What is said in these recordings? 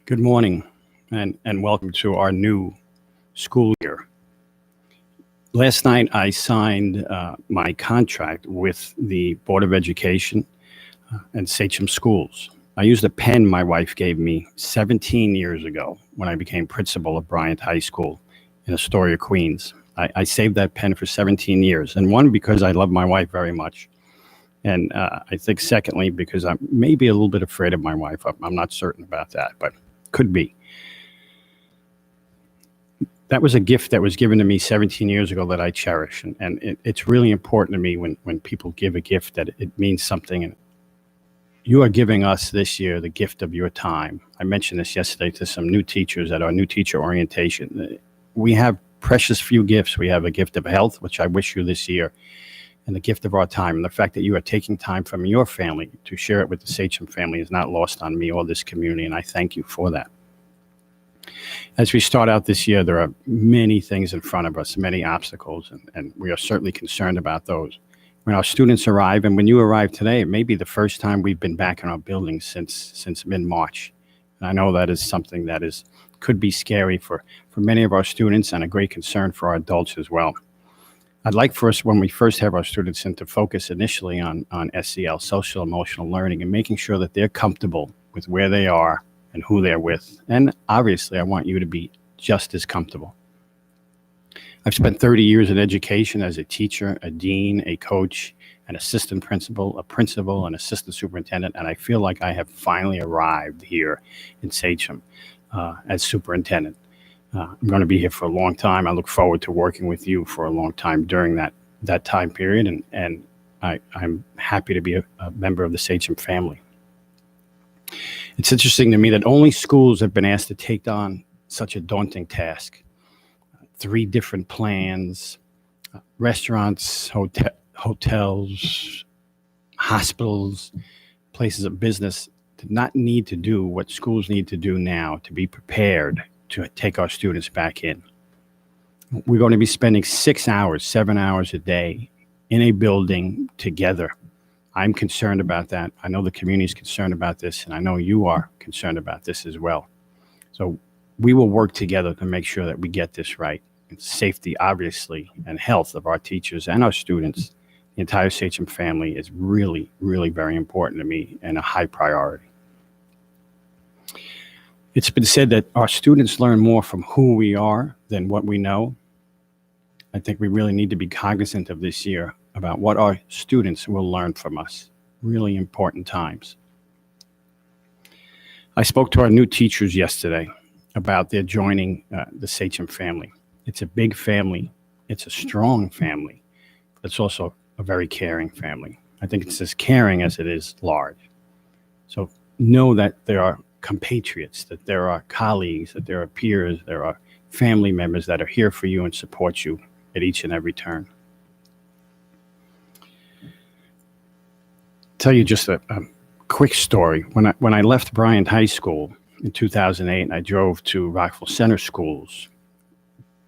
Good morning and welcome to our new school year. Last night I signed my contract with the Board of Education and Sachem Schools. I used a pen my wife gave me 17 years ago when I became principal of Bryant High School in Astoria, Queens. I saved that pen for 17 years, and one, because I love my wife very much, and I think secondly, because I'm maybe a little bit afraid of my wife. I'm not certain about that, but could be. That was a gift that was given to me 17 years ago that I cherish. And it's really important to me when people give a gift that it means something. And you are giving us this year the gift of your time. I mentioned this yesterday to some new teachers at our new teacher orientation. We have precious few gifts. We have a gift of health, which I wish you this year, and the gift of our time. And the fact that you are taking time from your family to share it with the Sachem family is not lost on me or this community, and I thank you for that. As we start out this year, there are many things in front of us, many obstacles, and we are certainly concerned about those. When our students arrive, and when you arrive today, it may be the first time we've been back in our building since mid-March. And I know that is something that could be scary for many of our students and a great concern for our adults as well. I'd like for us, when we first have our students in, to focus initially on SEL, social emotional learning, and making sure that they're comfortable with where they are and who they're with. And obviously, I want you to be just as comfortable. I've spent 30 years in education as a teacher, a dean, a coach, an assistant principal, a principal, an assistant superintendent, and I feel like I have finally arrived here in Sachem as superintendent. I'm going to be here for a long time. I look forward to working with you for a long time during that time period, and I'm happy to be a member of the Sachem family. It's interesting to me that only schools have been asked to take on such a daunting task. 3 different plans, restaurants, hotels, hospitals, places of business did not need to do what schools need to do now to be prepared to take our students back in. We're going to be spending 6 hours, 7 hours a day in a building together. I'm concerned about that. I know the community is concerned about this, and I know you are concerned about this as well. So we will work together to make sure that we get this right. And safety, obviously, and health of our teachers and our students, the entire Sachem family, is really, really very important to me and a high priority. It's been said that our students learn more from who we are than what we know. I think we really need to be cognizant of this year about what our students will learn from us. Really important times. I spoke to our new teachers yesterday about their joining the Sachem family. It's a big family. It's a strong family. But it's also a very caring family. I think it's as caring as it is large. So know that there are compatriots, that there are colleagues, that there are peers, there are family members that are here for you and support you at each and every turn. Tell you just a quick story. When I left Bryant High School in 2008, I drove to Rockville Center Schools.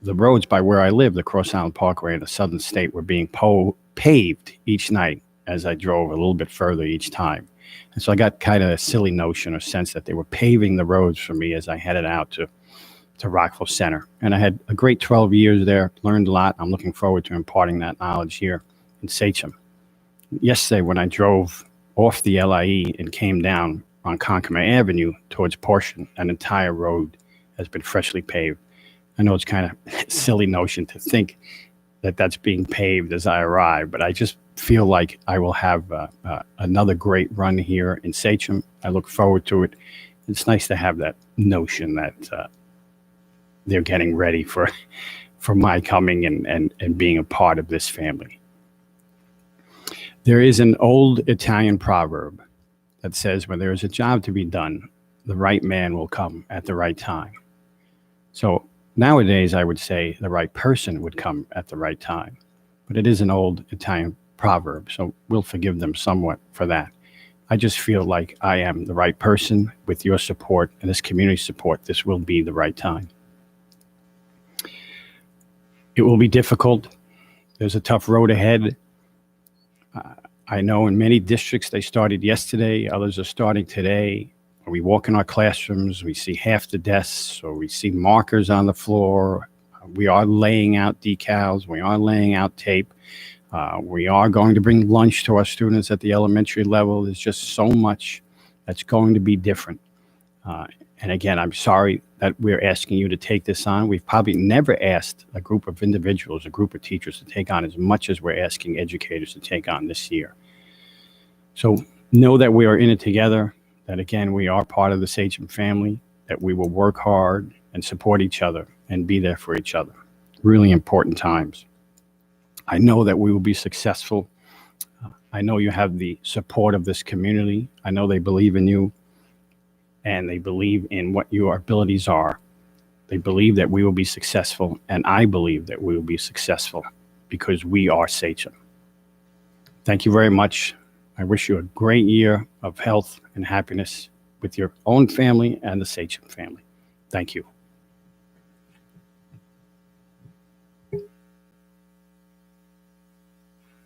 The roads by where I lived, the Cross Island Parkway in the Southern State, were being paved each night as I drove a little bit further each time. And so I got kind of a silly notion or sense that they were paving the roads for me as I headed out to Rockville Center. And I had a great 12 years there, learned a lot. I'm looking forward to imparting that knowledge here in Sachem. Yesterday, when I drove off the LIE and came down on Concomer Avenue towards Portion, an entire road has been freshly paved. I know it's kind of a silly notion to think that that's being paved as I arrive, but I just feel like I will have another great run here in Sachem. I look forward to it. It's nice to have that notion that they're getting ready for my coming and being a part of this family. There is an old Italian proverb that says, when there is a job to be done, the right man will come at the right time. So nowadays, I would say the right person would come at the right time. But it is an old Italian proverb, so we'll forgive them somewhat for that. I just feel like I am the right person. With your support and this community support, this will be the right time. It will be difficult. There's a tough road ahead. I know in many districts they started yesterday, others are starting today. We walk in our classrooms, we see half the desks, or we see markers on the floor. We are laying out decals. We are laying out tape. We are going to bring lunch to our students at the elementary level. There's just so much that's going to be different. And again, I'm sorry that we're asking you to take this on. We've probably never asked a group of individuals, a group of teachers to take on as much as we're asking educators to take on this year. So know that we are in it together, that again, we are part of the Sachem family, that we will work hard and support each other and be there for each other. Really important times. I know that we will be successful. I know you have the support of this community. I know they believe in you, and they believe in what your abilities are. They believe that we will be successful, and I believe that we will be successful because we are Sachem. Thank you very much. I wish you a great year of health and happiness with your own family and the Sachem family. Thank you.